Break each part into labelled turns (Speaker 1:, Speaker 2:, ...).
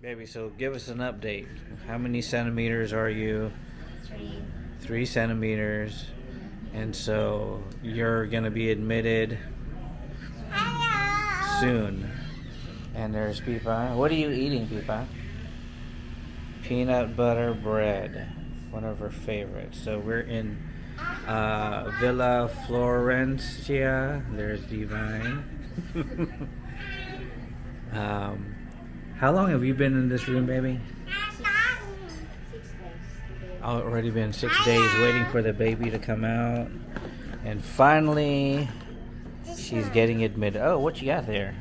Speaker 1: Baby, so give us an update. How many centimeters are you? 3 centimeters. And so you're going to be admitted soon. And there's Pipa. What are you eating, Pipa? Peanut butter bread. One of her favorites. So we're in Villa Florencia. There's Divine. How long have you been in this room, baby?
Speaker 2: 6 days.
Speaker 1: Already been 6 days waiting for the baby to come out. And finally, she's getting admitted. Oh, what you got there?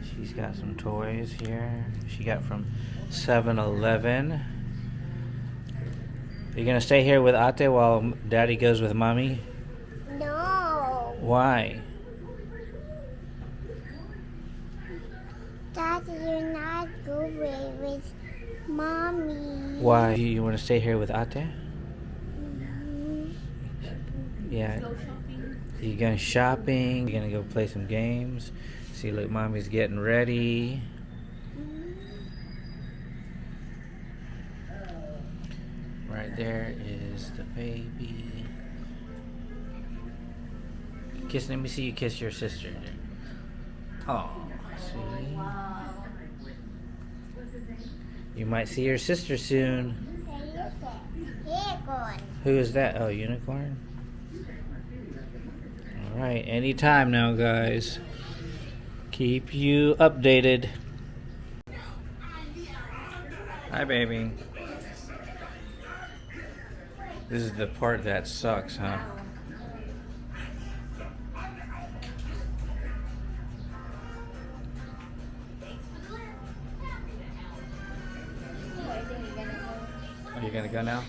Speaker 1: She's got some toys here. She got from 7-Eleven. Are you going to stay here with Ate while Daddy goes with Mommy?
Speaker 2: No.
Speaker 1: Why?
Speaker 2: Daddy, you're not going with Mommy.
Speaker 1: Why? You want to stay here with Ate? Yeah. You going shopping? You going to go play some games? See, look, Mommy's getting ready. Right there is the baby. Kiss. Let me see you kiss your sister. Oh, see. You might see your sister soon.
Speaker 2: Unicorn.
Speaker 1: Who is that? Oh, Unicorn. All right, anytime now, guys. Keep you updated. Hi, baby. This is the part that sucks, huh? Are you gonna go now?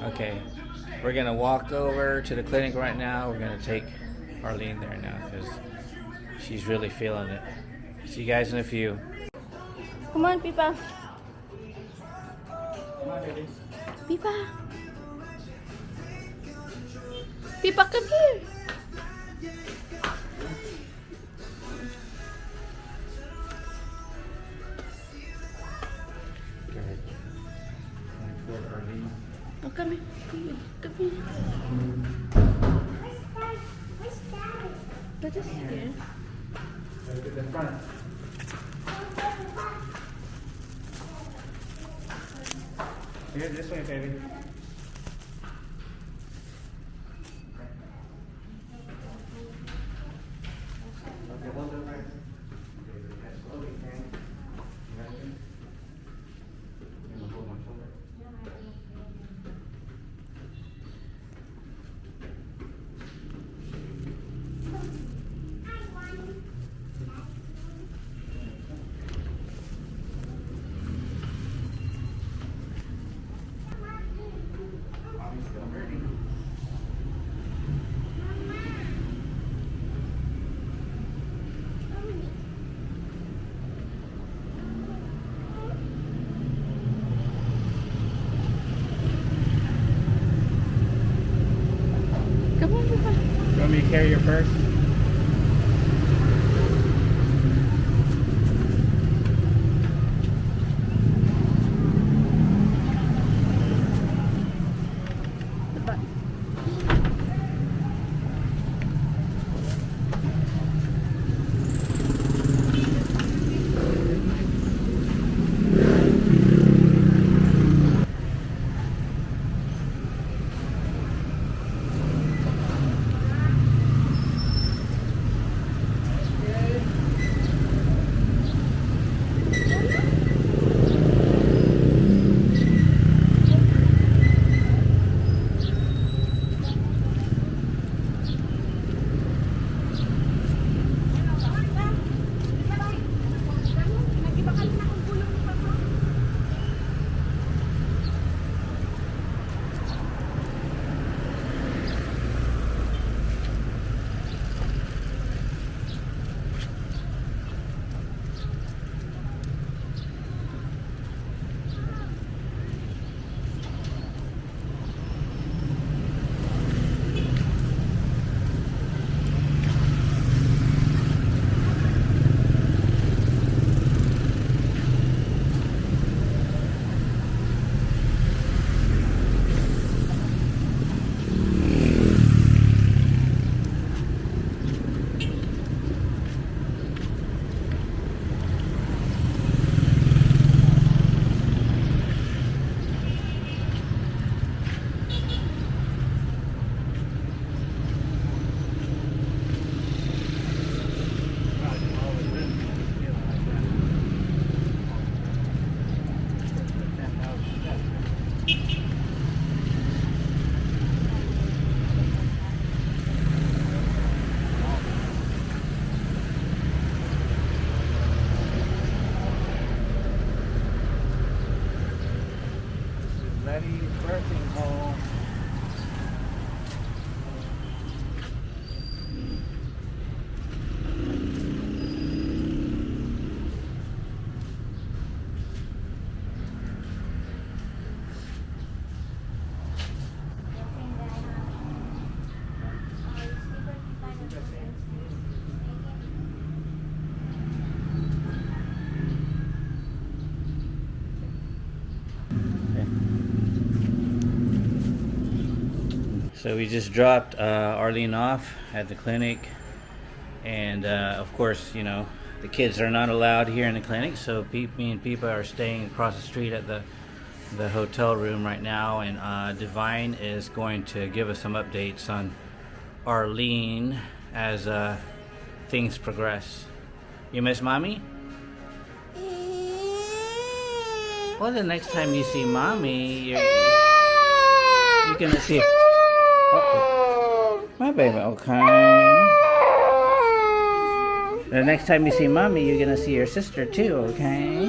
Speaker 1: Okay. We're gonna walk over to the clinic right now. We're gonna take Arlene there now because she's really feeling it. See you guys in a few.
Speaker 3: Come on, Pipa.
Speaker 1: Come on, baby.
Speaker 3: Pipa. Pipa, come here.
Speaker 1: Good. For Arlene.
Speaker 3: Oh, come here. Come here.
Speaker 2: Where's Daddy?
Speaker 3: Let us here.
Speaker 1: Look at the front. Here, this way, baby. Okay, hold it right. Slowly, okay? You ready? I'm gonna hold my shoulder. Mommy's still hurting.
Speaker 3: Come on, Pipa.
Speaker 1: You want me to carry your purse?
Speaker 3: Pipa.
Speaker 1: So we just dropped Arlene off at the clinic, and of course, you know, the kids are not allowed here in the clinic. So me and Peepa are staying across the street at the hotel room right now, and Divine is going to give us some updates on Arlene as things progress. You miss mommy? Well, the next time you see mommy, you're gonna see. Uh-oh. My baby, okay. The next time you see mommy, you're gonna see your sister too, okay?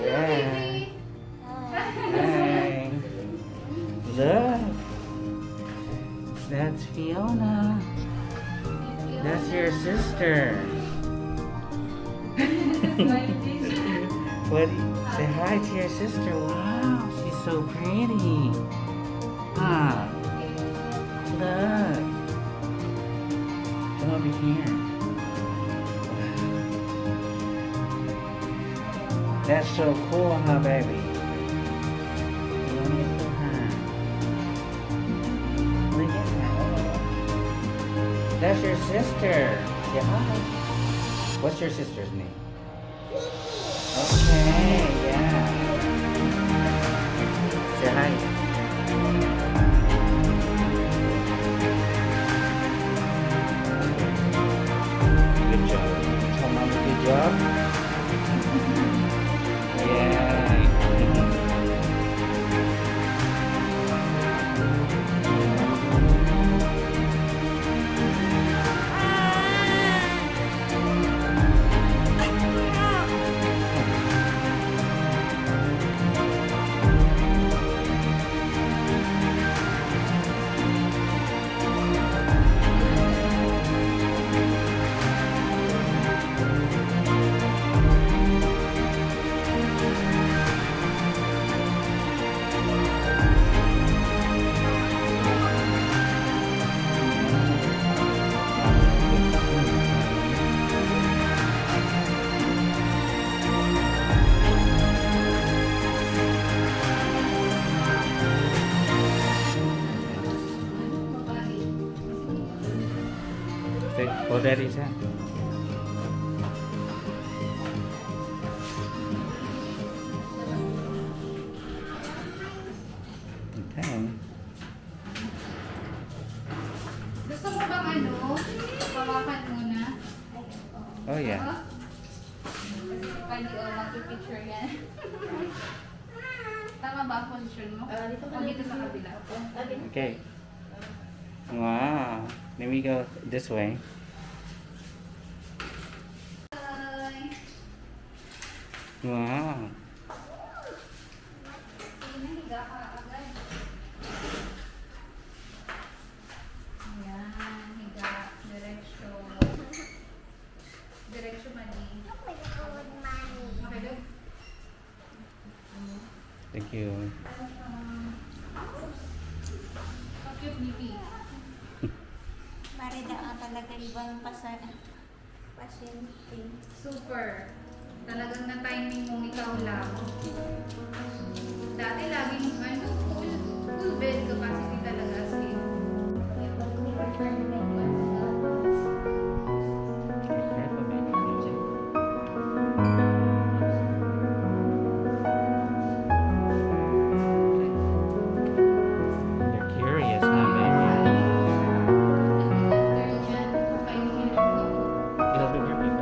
Speaker 1: Yeah. Hey. Look. That's Fiona. That's your sister. What? Say hi to your sister. Wow, she's so pretty. Ah, look. Come over here. Wow. That's so cool, huh, baby? Let me put her. Look at that. That's your sister. Say hi. What's your sister's name? Okay, yeah. Say hi. Good job. Tell Mama good job. Yeah. Hold Daddy's hand. Okay.
Speaker 4: Gusto mo bang ano? Pawakan muna.
Speaker 1: Oh yeah.
Speaker 4: Pwede mag-picture yan. Tama ba ang position mo? O dito sa kabila?
Speaker 1: Okay. Wow. Let me go this way. Wow.
Speaker 4: Nahiga ka agad. Ayan, higa. Diretso. Diretso mali. Okay, do?
Speaker 1: Thank you.
Speaker 4: Cute ni P.
Speaker 2: Pare daw talaga ibang pasyente.
Speaker 4: Super. Talagang na-timing mong ikaw lang. Dati laging ano, full bed capacity talaga sleep.
Speaker 1: You're curious, huh, baby? It'll be working.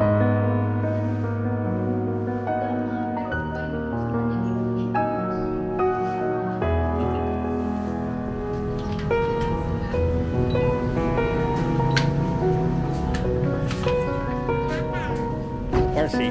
Speaker 1: Car seat.